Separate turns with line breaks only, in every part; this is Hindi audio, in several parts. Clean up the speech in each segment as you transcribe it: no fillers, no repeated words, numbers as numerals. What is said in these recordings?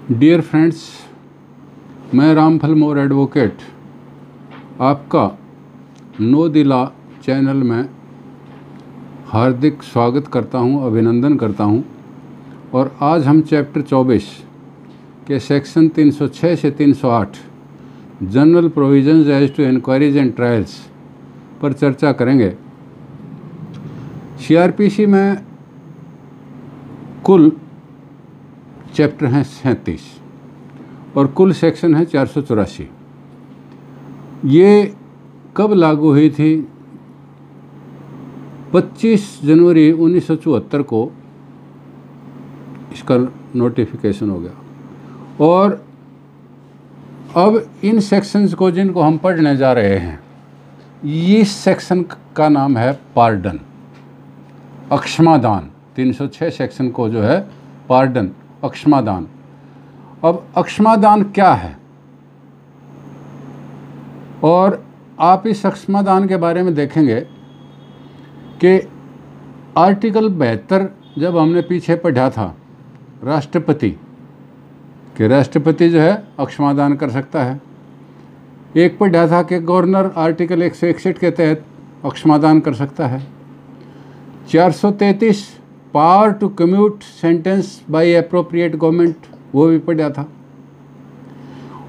डियर फ्रेंड्स, मैं रामफल मोर एडवोकेट आपका नो द लॉ चैनल में हार्दिक स्वागत करता हूं, अभिनंदन करता हूं। और आज हम चैप्टर 24 के सेक्शन 306 से 308 general provisions as to inquiries and trials पर चर्चा करेंगे। सीआरपीसी में कुल चैप्टर हैं 37 और कुल सेक्शन है 484। ये कब लागू हुई थी? 25 जनवरी 1974 को इसका नोटिफिकेशन हो गया। और अब इन सेक्शंस को जिनको हम पढ़ने जा रहे हैं, इस सेक्शन का नाम है पार्डन, अक्षमादान। 306 सेक्शन को जो है पार्डन, अक्षमादान। अब अक्षमादान क्या है और आप इस अक्षमादान के बारे में देखेंगे कि आर्टिकल 72 जब हमने पीछे पढ़ा था राष्ट्रपति कि राष्ट्रपति जो है अक्षमादान कर सकता है। एक पढ़ा था कि गवर्नर आर्टिकल 161 के तहत अक्षमादान कर सकता है। 433 power to commute sentence by appropriate government, वो भी पढ़ा था।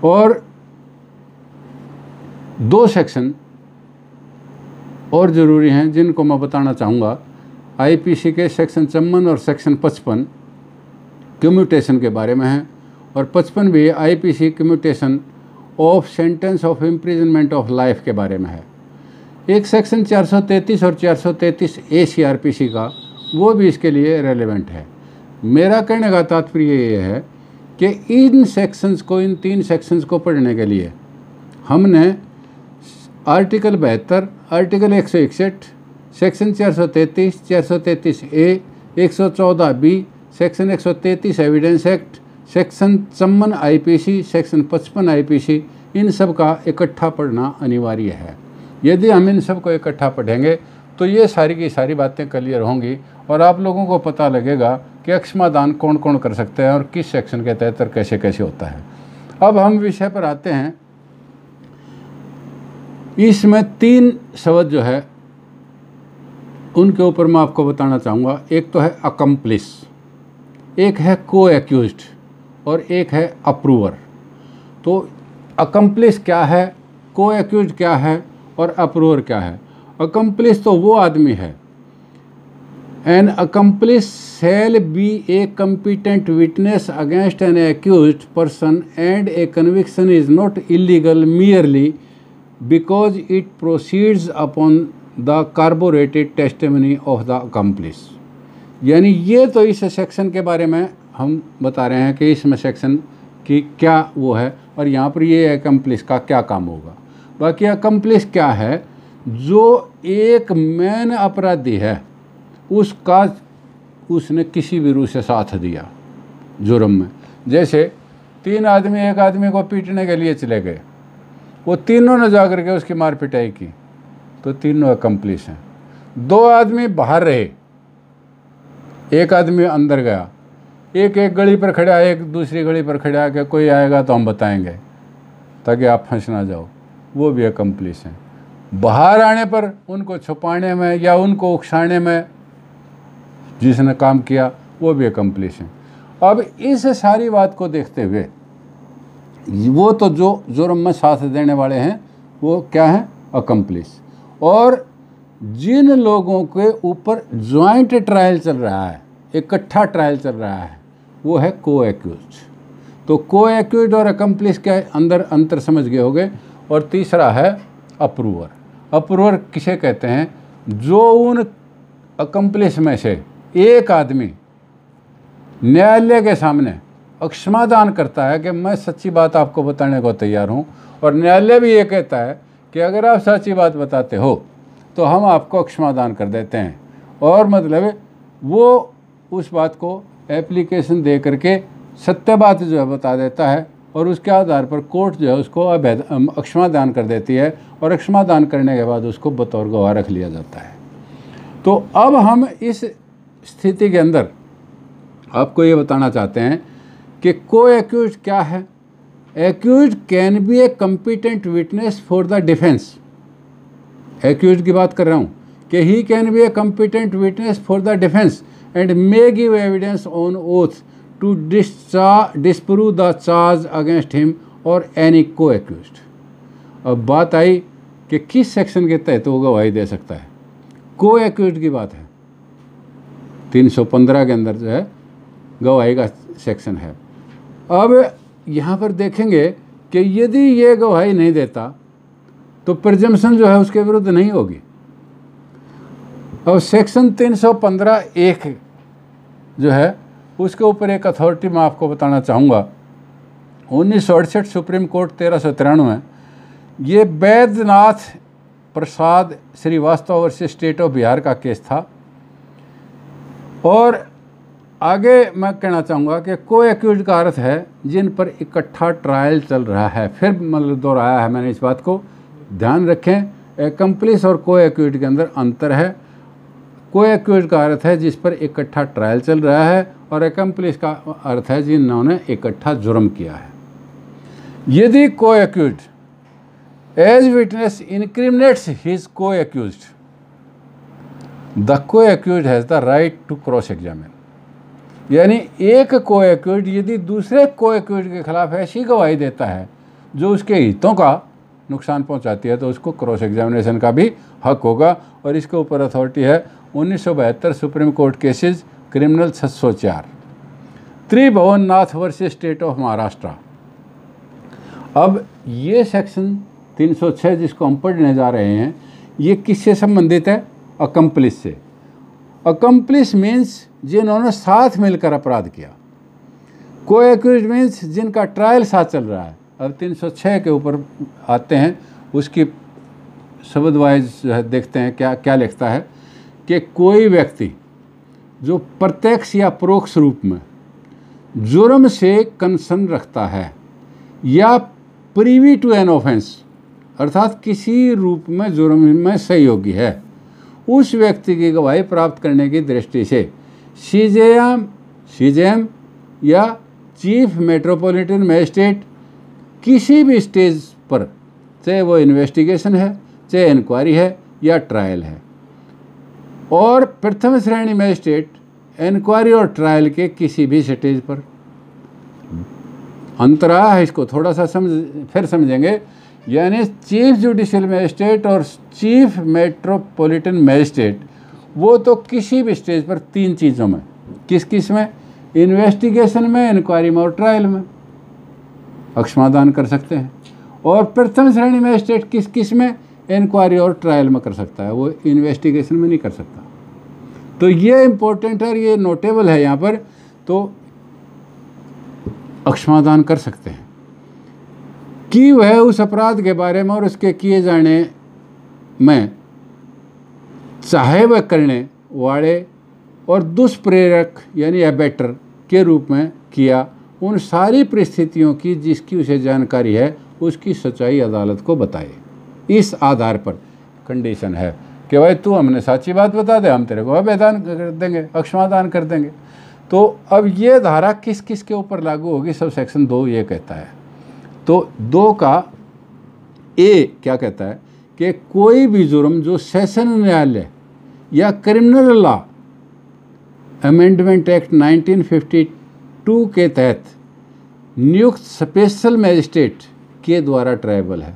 और 2 सेक्शन और ज़रूरी हैं जिनको मैं बताना चाहूँगा। आईपीसी के सेक्शन 54 और सेक्शन 55 कम्यूटेशन के बारे में है, और 55 भी IPC commutation of sentence of imprisonment of life के बारे में है। एक सेक्शन 433 और 433 ए सीआरपीसी का, वो भी इसके लिए रेलेवेंट है। मेरा कहने का तात्पर्य ये है कि इन सेक्शंस को, इन 3 सेक्शंस को पढ़ने के लिए हमने article 72, article 161, section 433, 433 A, 114 B, section 133 evidence act, section 54 IPC, section 55 IPC, इन सब का इकट्ठा पढ़ना अनिवार्य है। यदि हम इन सब को इकट्ठा पढ़ेंगे तो ये सारी की सारी बातें क्लियर होंगी और आप लोगों को पता लगेगा कि अक्षमादान कौन कौन कर सकते हैं और किस सेक्शन के तहत और कैसे कैसे होता है। अब हम विषय पर आते हैं। इसमें 3 शब्द जो है उनके ऊपर मैं आपको बताना चाहूँगा। एक तो है अकम्प्लिस, एक है को एक्यूज्ड और एक है अप्रूवर। तो अकम्प्लिस क्या है, को एक्यूज्ड क्या है और अप्रूवर क्या है? अकम्प्लिस तो वो आदमी है, an accomplice shall be a competent witness against an accused person and a conviction is not illegal merely because it proceeds upon the corroborated testimony of the accomplice. यानी ये तो इस सेक्शन के बारे में हम बता रहे हैं कि इसमें सेक्शन की क्या वो है और यहाँ पर ये अकम्प्लिस का क्या काम होगा। बाकी अकम्प्लिस क्या है? जो एक मेन अपराधी है उसका उसने किसी भी रूप से साथ दिया जुर्म में। जैसे 3 आदमी एक आदमी को पीटने के लिए चले गए, वो तीनों ने जाकर के उसकी मार पिटाई की, तो तीनों अकम्प्लिस हैं। 2 आदमी बाहर रहे, एक आदमी अंदर गया, एक गली पर खड़ा, एक दूसरी गली पर खड़ा कि कोई आएगा तो हम बताएंगे ताकि आप फंस ना जाओ, वो भी अकम्प्लिस हैं। बाहर आने पर उनको छुपाने में या उनको उकसाने में जिसने काम किया वो भी अकम्प्लिस हैं। अब इस सारी बात को देखते हुए वो तो जो जुर्म में साथ देने वाले हैं वो क्या हैं? अकम्प्लिस। और जिन लोगों के ऊपर जॉइंट ट्रायल चल रहा है, इकट्ठा ट्रायल चल रहा है, वो है को एक्यूज्ड। तो को एक्यूज्ड और अकम्प्लिस के अंदर अंतर समझ गए होंगे। और तीसरा है अप्रूवर। अप्रूवर किसे कहते हैं? जो उन अकम्प्लिस में से एक आदमी न्यायालय के सामने अक्षमादान करता है कि मैं सच्ची बात आपको बताने को तैयार हूँ, और न्यायालय भी ये कहता है कि अगर आप सच्ची बात बताते हो तो हम आपको अक्षमादान कर देते हैं। और मतलब वो उस बात को एप्लीकेशन दे करके सत्य बात जो है बता देता है, और उसके आधार पर कोर्ट जो है उसको अक्षमादान कर देती है, और अक्षमादान करने के बाद उसको बतौर गवाह रख लिया जाता है। तो अब हम इस स्थिति के अंदर आपको ये बताना चाहते हैं कि को एक्यूज क्या है। Accused can be a competent witness for the defence. Accused की बात कर रहा हूँ कि he can be a competent witness for the defence and may give evidence on oath to disprove the charge against him और एनी को एक्यूज्ड। अब बात आई कि किस सेक्शन के तहत वो गवाही दे सकता है। को एक्यूज्ड की बात है, 315 के अंदर जो है गवाही का सेक्शन है। अब यहाँ पर देखेंगे कि यदि ये गवाही नहीं देता तो प्रिजम्पशन जो है उसके विरुद्ध नहीं होगी। अब सेक्शन 315(1) जो है उसके ऊपर एक अथॉरिटी मैं आपको बताना चाहूँगा। 1968 सुप्रीम कोर्ट 1393, ये Baidyanath Prasad Srivastava versus state of Bihar का केस था। और आगे मैं कहना चाहूँगा कि को एक्यूज का अर्थ है जिन पर इकट्ठा ट्रायल चल रहा है। फिर मतलब दोहराया है मैंने इस बात को, ध्यान रखें। एक्म्प्लिस और को एक्यूज के अंदर अंतर है। को एक्यूज का अर्थ है जिस पर इकट्ठा ट्रायल चल रहा है और एक्म्प्लिस का अर्थ है जिन्होंने इकट्ठा जुर्म किया है। यदि co-accused as witness incriminates his co-accused, the co-accused has the right to cross examine. यानी एक को एक्यूज्ड यदि दूसरे को एक्यूज्ड के खिलाफ ऐसी गवाही देता है जो उसके हितों का नुकसान पहुंचाती है तो उसको क्रॉस एग्जामिनेशन का भी हक होगा। और इसके ऊपर अथॉरिटी है 1972 supreme court cases criminal 604, Tribhuvan Nath versus state of Maharashtra. अब ये सेक्शन 306 जिसको हम पढ़ने जा रहे हैं ये किससे संबंधित है? अकम्प्लिस से। अकम्प्लिस मीन्स जिन्होंने साथ मिलकर अपराध किया। को एक्यूज्ड मीन्स जिनका ट्रायल साथ चल रहा है। अब 306 के ऊपर आते हैं, उसकी शब्द वाइज जो है देखते हैं क्या क्या लिखता है कि कोई व्यक्ति जो प्रत्यक्ष या परोक्ष रूप में जुर्म से कंसर्न रखता है या प्रीवी टू एन ऑफेंस अर्थात किसी रूप में जुर्म में सहयोगी है, उस व्यक्ति की गवाही प्राप्त करने की दृष्टि से सीजेएम या चीफ मेट्रोपॉलिटन मजिस्ट्रेट किसी भी स्टेज पर, चाहे वो इन्वेस्टिगेशन है, चाहे इंक्वायरी है या ट्रायल है, और प्रथम श्रेणी मजिस्ट्रेट इंक्वायरी और ट्रायल के किसी भी स्टेज पर। अंतरा है, इसको थोड़ा सा फिर समझेंगे। यानी चीफ जुडिशियल मजिस्ट्रेट और चीफ मेट्रोपॉलिटन मजिस्ट्रेट वो तो किसी भी स्टेज पर तीन चीज़ों में, किस किस में? इन्वेस्टिगेशन में, इंक्वायरी में और ट्रायल में अक्षमादान कर सकते हैं। और प्रथम श्रेणी मजिस्ट्रेट किस किस में? इंक्वायरी और ट्रायल में कर सकता है, वो इन्वेस्टिगेशन में नहीं कर सकता। तो ये इम्पोर्टेंट है और ये नोटेबल है यहाँ पर। तो अक्षमादान कर सकते हैं कि वह उस अपराध के बारे में और उसके किए जाने में चाहे वह करने वाले और दुष्प्रेरक यानी एबेटर के रूप में किया, उन सारी परिस्थितियों की जिसकी उसे जानकारी है उसकी सच्चाई अदालत को बताए। इस आधार पर कंडीशन है कि भाई तू हमने सच्ची बात बता दे, हम तेरे को अभेदान कर देंगे, अक्षमादान कर देंगे। तो अब ये धारा किस किस के ऊपर लागू होगी? सब सेक्शन 2 ये कहता है। तो 2 का ए क्या कहता है कि कोई भी जुर्म जो सेशन न्यायालय या क्रिमिनल लॉ अमेंडमेंट एक्ट 1952 के तहत नियुक्त स्पेशल मजिस्ट्रेट के द्वारा ट्रायबल है,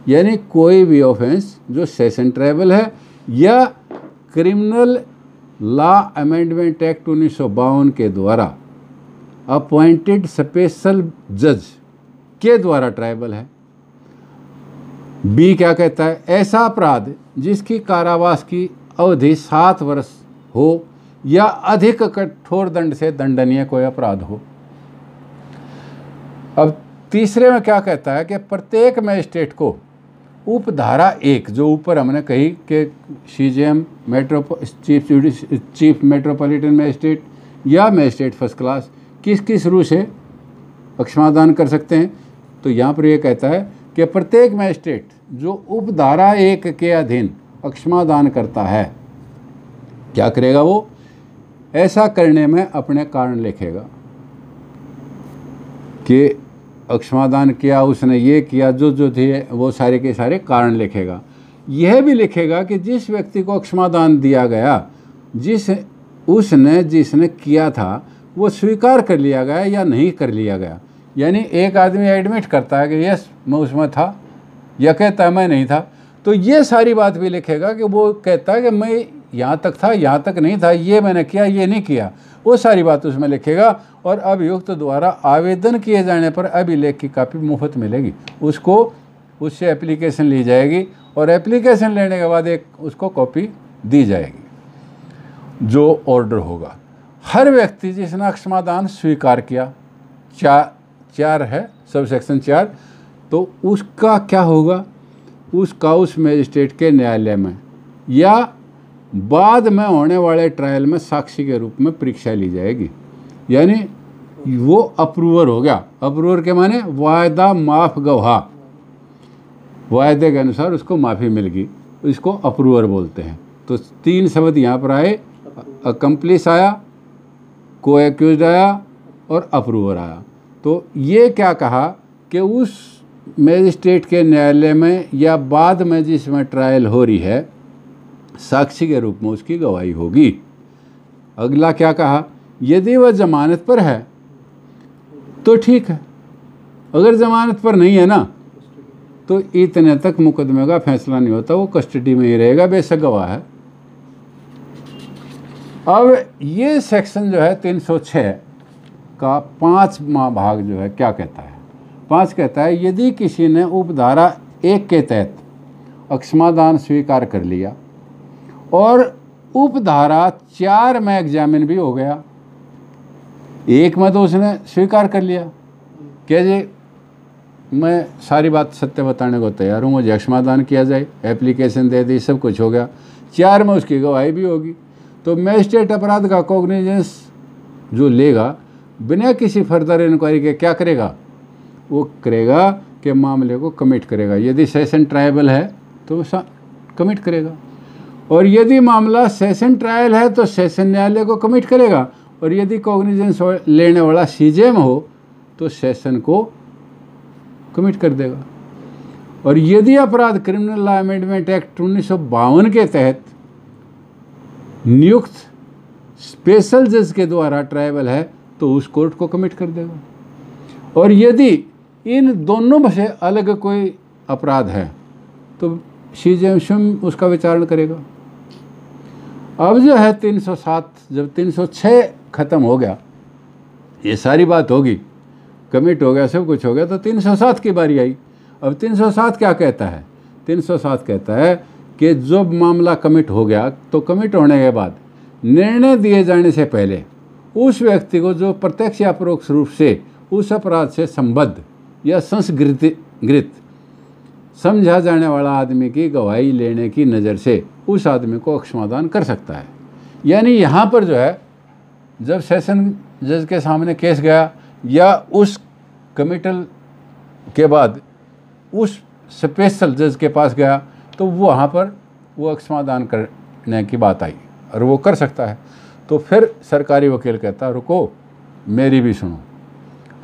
यानी कोई भी ऑफेंस जो सेशन ट्रायबल है या क्रिमिनल लॉ अमेंडमेंट एक्ट 1952 के द्वारा अपॉइंटेड स्पेशल जज के द्वारा ट्रायबल है। बी क्या कहता है? ऐसा अपराध जिसकी कारावास की अवधि 7 वर्ष हो या अधिक कठोर दंड से दंडनीय कोई अपराध हो। अब तीसरे में क्या कहता है कि प्रत्येक मजिस्ट्रेट को उपधारा 1 जो ऊपर हमने कही कि सीजेएम चीफ मेट्रोपॉलिटन मजिस्ट्रेट या मजिस्ट्रेट फर्स्ट क्लास किस किस रूप से अक्षमादान कर सकते हैं। तो यहाँ पर यह कहता है कि प्रत्येक मजिस्ट्रेट जो उपधारा 1 के अधीन अक्षमादान करता है क्या करेगा? वो ऐसा करने में अपने कारण लिखेगा। कि अक्षमादान किया, उसने ये किया, जो थे वो सारे के सारे कारण लिखेगा। यह भी लिखेगा कि जिस व्यक्ति को अक्षमादान दिया गया, जिसने किया था वो स्वीकार कर लिया गया या नहीं कर लिया गया। यानी एक आदमी एडमिट करता है कि यस मैं उसमें था, या कहता है मैं नहीं था, तो ये सारी बात भी लिखेगा कि वो कहता है कि मैं यहाँ तक था, यहाँ तक नहीं था, ये मैंने किया, ये नहीं किया, वो सारी बात उसमें लिखेगा। और अभियुक्त द्वारा आवेदन किए जाने पर अभिलेख की कापी मुफ्त मिलेगी, उससे एप्लीकेशन ली जाएगी और एप्लीकेशन लेने के बाद एक उसको कॉपी दी जाएगी जो ऑर्डर होगा। हर व्यक्ति जिसने अक्षमादान स्वीकार किया, चार है सब सेक्शन 4, तो उसका क्या होगा, उसका उस मजिस्ट्रेट के न्यायालय में या बाद में होने वाले ट्रायल में साक्षी के रूप में परीक्षा ली जाएगी। यानी वो अप्रूवर हो गया। अप्रूवर के माने वायदा माफ गवाह, वायदे के अनुसार उसको माफ़ी मिल गई, इसको अप्रूवर बोलते हैं। तो 3 शब्द यहाँ पर आए, अकम्प्लिस आया, को एक्यूज्ड आया और अप्रूवर आया। तो ये क्या कहा कि उस मजिस्ट्रेट के न्यायालय में या बाद में जिसमें ट्रायल हो रही है, साक्षी के रूप में उसकी गवाही होगी। अगला क्या कहा, यदि वह जमानत पर है तो ठीक है, अगर जमानत पर नहीं है ना तो इतने तक मुकदमे का फैसला नहीं होता, वो कस्टडी में ही रहेगा, बेशक गवाह है। अब ये सेक्शन जो है 306 का 5वां भाग जो है क्या कहता है, 5 कहता है यदि किसी ने उपधारा 1 के तहत अक्षमादान स्वीकार कर लिया और उपधारा 4 में एग्जामिन भी हो गया, 1 में तो उसने स्वीकार कर लिया कि जी मैं सारी बात सत्य बताने को तैयार हूँ, मुझे अक्षमादान किया जाए, एप्लीकेशन दे दी, सब कुछ हो गया, 4 में उसकी गवाही भी होगी, तो मजिस्ट्रेट अपराध का कॉग्निजेंस जो लेगा बिना किसी फर्दर इंक्वायरी के क्या करेगा, वो करेगा कि मामले को कमिट करेगा। यदि सेशन ट्रायबल है तो कमिट करेगा, और यदि मामला सेशन ट्रायल है तो सेशन न्यायालय को कमिट करेगा, और यदि कॉग्निजेंस लेने वाला सीजेएम हो तो सेशन को कमिट कर देगा। और यदि अपराध क्रिमिनल लॉ अमेंडमेंट एक्ट 1952 के तहत नियुक्त स्पेशल जज के द्वारा ट्रायबल है तो उस कोर्ट को कमिट कर देगा। और यदि इन दोनों में से अलग कोई अपराध है तो सीजेएम स्वयं उसका विचारण करेगा। अब जो है 307, जब 306 खत्म हो गया, ये सारी बात होगी, कमिट हो गया, सब कुछ हो गया, तो 307 की बारी आई। अब 307 क्या कहता है, 307 कहता है कि जब मामला कमिट हो गया तो कमिट होने के बाद निर्णय दिए जाने से पहले उस व्यक्ति को जो प्रत्यक्ष या परोक्ष रूप से उस अपराध से संबद्ध या संस्कृत समझा जाने वाला आदमी की गवाही लेने की नज़र से उस आदमी को अक्षमादान कर सकता है। यानी यहाँ पर जो है जब सेशन जज के सामने केस गया या उस कमिटल के बाद उस स्पेशल जज के पास गया तो वहाँ पर वो अक्षमादान करने की बात आई और वो कर सकता है। तो फिर सरकारी वकील कहता रुको मेरी भी सुनो,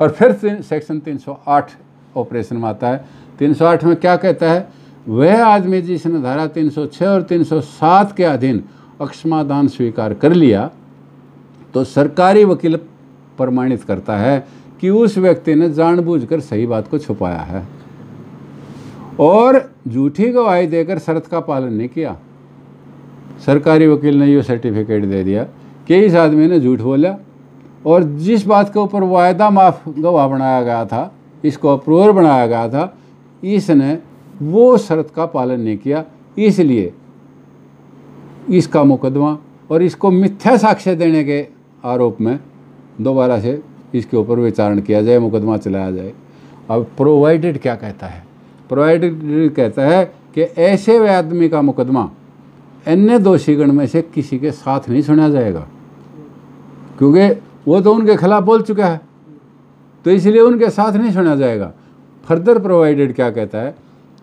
और फिर सेक्शन 308 ऑपरेशन में आता है। 308 में क्या कहता है, वह आदमी जिसने धारा 306 और 307 के अधीन अक्षमादान स्वीकार कर लिया तो सरकारी वकील प्रमाणित करता है कि उस व्यक्ति ने जानबूझकर सही बात को छुपाया है और झूठी गवाही देकर शर्त का पालन नहीं किया। सरकारी वकील ने ये सर्टिफिकेट दे दिया कि इस आदमी ने झूठ बोला और जिस बात के ऊपर वायदा माफ गवाह बनाया गया था, इसको अप्रूवर बनाया गया था, इसने वो शर्त का पालन नहीं किया, इसलिए इसका मुकदमा और इसको मिथ्या साक्ष्य देने के आरोप में दोबारा से इसके ऊपर विचारण किया जाए, मुकदमा चलाया जाए। अब प्रोवाइडेड क्या कहता है, प्रोवाइडेड कहता है कि ऐसे आदमी का मुकदमा अन्य दोषीगण में से किसी के साथ नहीं सुना जाएगा, क्योंकि वो तो उनके खिलाफ बोल चुका है, तो इसलिए उनके साथ नहीं सुना जाएगा। फर्दर प्रोवाइडेड क्या कहता है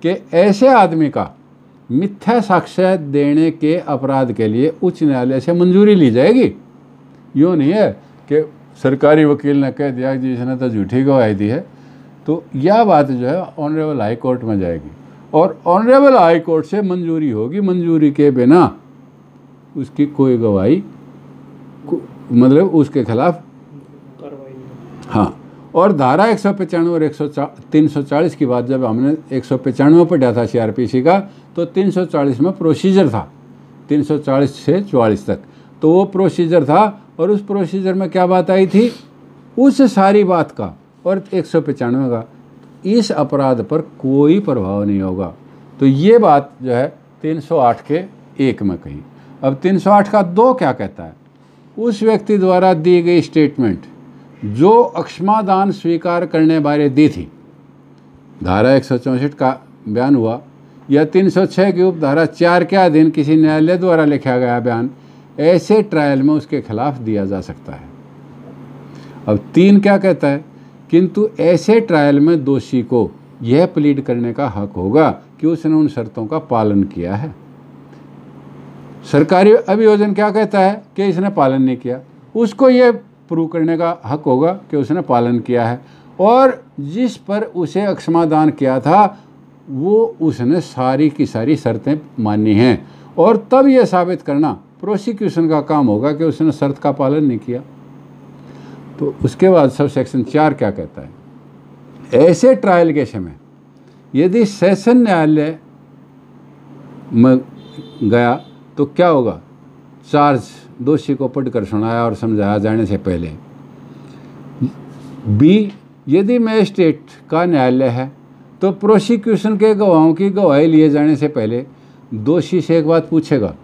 कि ऐसे आदमी का मिथ्या साक्ष्य देने के अपराध के लिए उच्च न्यायालय से मंजूरी ली जाएगी। यूँ नहीं है कि सरकारी वकील ने कह दिया कि इसने तो झूठी गवाही दी है, तो यह बात जो है ऑनरेबल हाई कोर्ट में जाएगी और ऑनरेबल हाई कोर्ट से मंजूरी होगी। मंजूरी के बिना उसकी कोई गवाही मतलब उसके खिलाफ कार्रवाई नहीं। हाँ, और धारा 195 और 340 की बात जब हमने 195 पढ़ा था CRPC का, तो 340 में प्रोसीजर था, 340 से 44 तक तो वो प्रोसीजर था। और उस प्रोसीजर में क्या बात आई थी, उस सारी बात का और 195 का इस अपराध पर कोई प्रभाव नहीं होगा। तो ये बात जो है 308 के 1 में कही। अब 308 का 2 क्या कहता है, उस व्यक्ति द्वारा दी गई स्टेटमेंट जो अक्षमादान स्वीकार करने बारे दी थी, धारा 164 का बयान हुआ, या 306 की उपधारा 4 के अधीन किसी न्यायालय द्वारा लिखा गया बयान ऐसे ट्रायल में उसके खिलाफ दिया जा सकता है। अब 3 क्या कहता है, किंतु ऐसे ट्रायल में दोषी को यह प्लीड करने का हक होगा कि उसने उन शर्तों का पालन किया है। सरकारी अभियोजन क्या कहता है कि इसने पालन नहीं किया, उसको यह प्रूव करने का हक होगा कि उसने पालन किया है, और जिस पर उसे अक्षमादान किया था वो उसने सारी की सारी शर्तें मानी हैं, और तब यह साबित करना प्रोसिक्यूशन का काम होगा कि उसने शर्त का पालन नहीं किया। तो उसके बाद सब सेक्शन 4 क्या कहता है, ऐसे ट्रायल के समय यदि सेशन न्यायालय में गया तो क्या होगा, चार्ज दोषी को पढ़कर सुनाया और समझाया जाने से पहले। बी, यदि मजिस्ट्रेट का न्यायालय है तो प्रोसिक्यूशन के गवाहों की गवाही लिए जाने से पहले दोषी से एक बात पूछेगा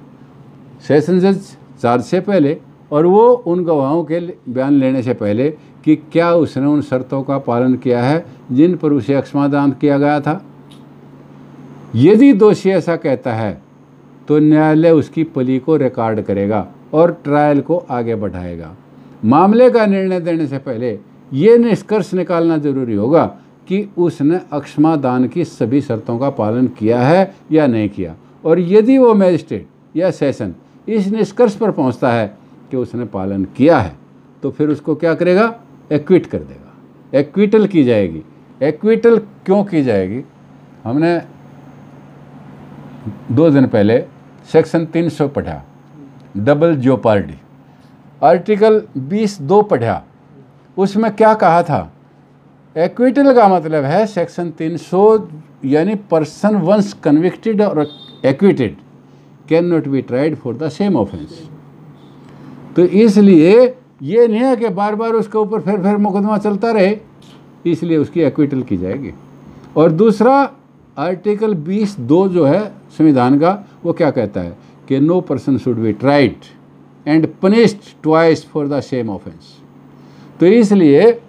सेशन जज चार्ज से पहले, और वो उन गवाहों के बयान लेने से पहले कि क्या उसने उन शर्तों का पालन किया है जिन पर उसे अक्षमादान किया गया था। यदि दोषी ऐसा कहता है तो न्यायालय उसकी प्ली को रिकॉर्ड करेगा और ट्रायल को आगे बढ़ाएगा। मामले का निर्णय देने से पहले ये निष्कर्ष निकालना जरूरी होगा कि उसने अक्षमादान की सभी शर्तों का पालन किया है या नहीं किया, और यदि वो मजिस्ट्रेट या सेशन इस निष्कर्ष पर पहुंचता है कि उसने पालन किया है तो फिर उसको क्या करेगा, एक्विट कर देगा, एक्विटल की जाएगी। एक्विटल क्यों की जाएगी, हमने 2 दिन पहले सेक्शन 300 पढ़ा, डबल जोपार्डी, आर्टिकल 20(2) पढ़ा, उसमें क्या कहा था, एक्विटल का मतलब है सेक्शन 300 यानी पर्सन वंस कन्विक्टेड और acquitted can not be tried for the same offence. तो इसलिए ये नहीं है कि बार बार उसके ऊपर फिर मुकदमा चलता रहे, इसलिए उसकी एक्विटल की जाएगी। और दूसरा आर्टिकल 20(2) जो है संविधान का, वो क्या कहता है कि no person should be tried and punished twice for the same offence. तो इसलिए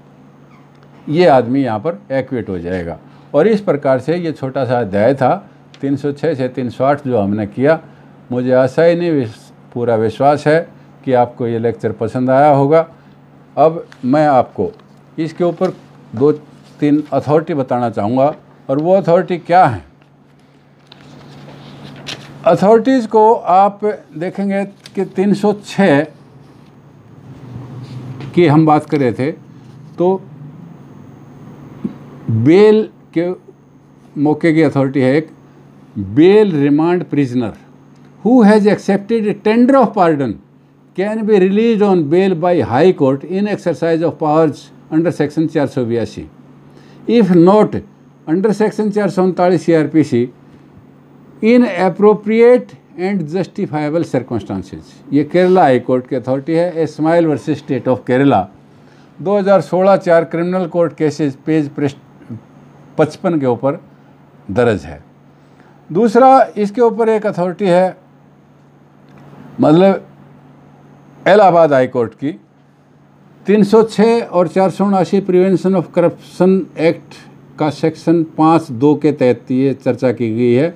ये आदमी यहाँ पर एक्विट हो जाएगा। और इस प्रकार से ये छोटा सा अध्याय था 306 से 308 जो हमने किया। मुझे आशा ही नहीं, पूरा विश्वास है कि आपको ये लेक्चर पसंद आया होगा। अब मैं आपको इसके ऊपर 2-3 अथॉरिटी बताना चाहूँगा, और वो अथॉरिटी क्या है। अथॉरिटीज़ को आप देखेंगे कि 306 की हम बात कर रहे थे, तो बेल के मौके की अथॉरिटी है एक, bail remand prisoner who has accepted tender of pardon can be release on bail by high court in exercise of powers under section 482 if not under section 439 CRPC in appropriate and justifiable circumstances. ये केरला हाई कोर्ट की अथॉरिटी है। Ismail versus state of Kerala 2016 4 criminal court cases page 55 के ऊपर दर्ज है। दूसरा इसके ऊपर एक अथॉरिटी है, मतलब इलाहाबाद हाई कोर्ट की 306 और 479 प्रिवेंशन ऑफ करप्शन एक्ट का सेक्शन 5(2) के तहत ये चर्चा की गई है।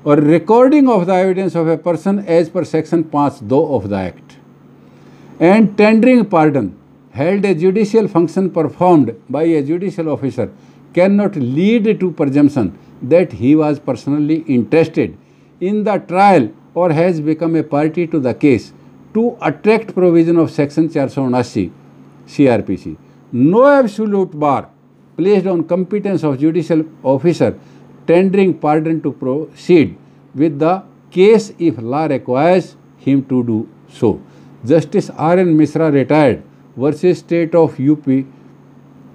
और recording of the evidence of a person as per section 5(2) of the act and tendering pardon held a judicial function performed by a judicial officer cannot lead to presumption that he was personally interested in the trial or has become a party to the case to attract provision of section 479 CRPC. No absolute bar placed on competence of judicial officer tendering pardon to proceed with the case if law requires him to do so. Justice R.N. Misra retired versus State of UP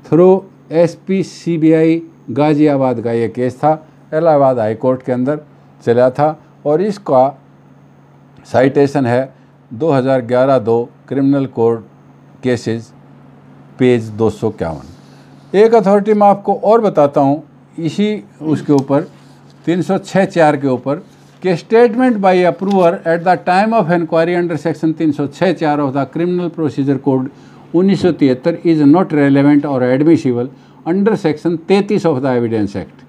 through SP CBI Ghaziabad का ये केस था, इलाहाबाद हाई कोर्ट के अंदर चला था और इसका साइटेशन है 2011-2 क्रिमिनल कोड केसेस पेज 251। एक अथॉरिटी मैं आपको और बताता हूँ इसी उसके ऊपर 306(4) के ऊपर कि statement by approver at the time of inquiry under section 306(4) of the criminal procedure code 1973 is not relevant और admissible under section 33 of the evidence act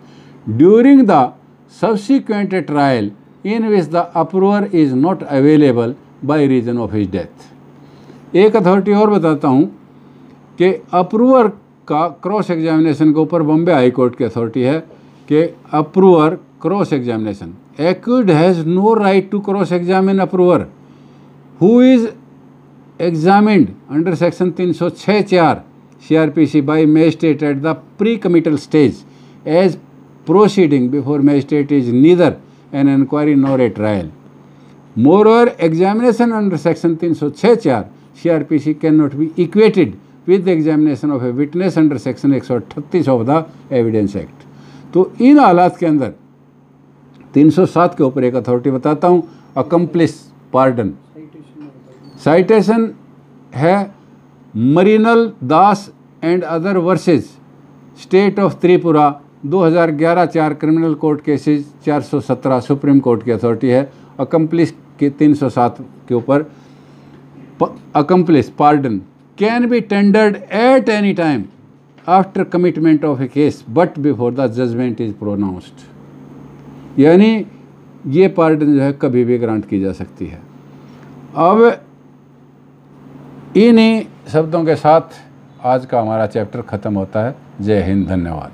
during the subsequent trial in which the approver is not available by reason of his death. एक अथॉरिटी और बताता हूँ कि अप्रूवर का क्रॉस एग्जामिनेशन के ऊपर बॉम्बे हाई कोर्ट की अथॉरिटी है कि approver cross examination accused has no right to cross examine approver who is examined under section 306(4) CRPC by magistrate at the pre-committal stage as proceeding before magistrate is neither an inquiry nor a trial. Moreover, examination under section 306(4) CRPC cannot be equated with the examination of a witness under section 138 of the evidence act. तो इन हालात के अंदर 307 के ऊपर एक अथॉरिटी बताता हूँ, अकम्प्लिस पार्डन। साइटेशन है Mrinal Das and other versus state of Tripura 2011-4 criminal court cases 417 supreme court की अथॉरिटी है। अकम्प्लिस के 307 के ऊपर accomplice pardon can be tendered at any time after commitment of a case but before the judgment is pronounced. यानी ये पार्डन जो है कभी भी ग्रांट की जा सकती है। अब इन्हीं शब्दों के साथ आज का हमारा चैप्टर ख़त्म होता है। जय हिंद, धन्यवाद।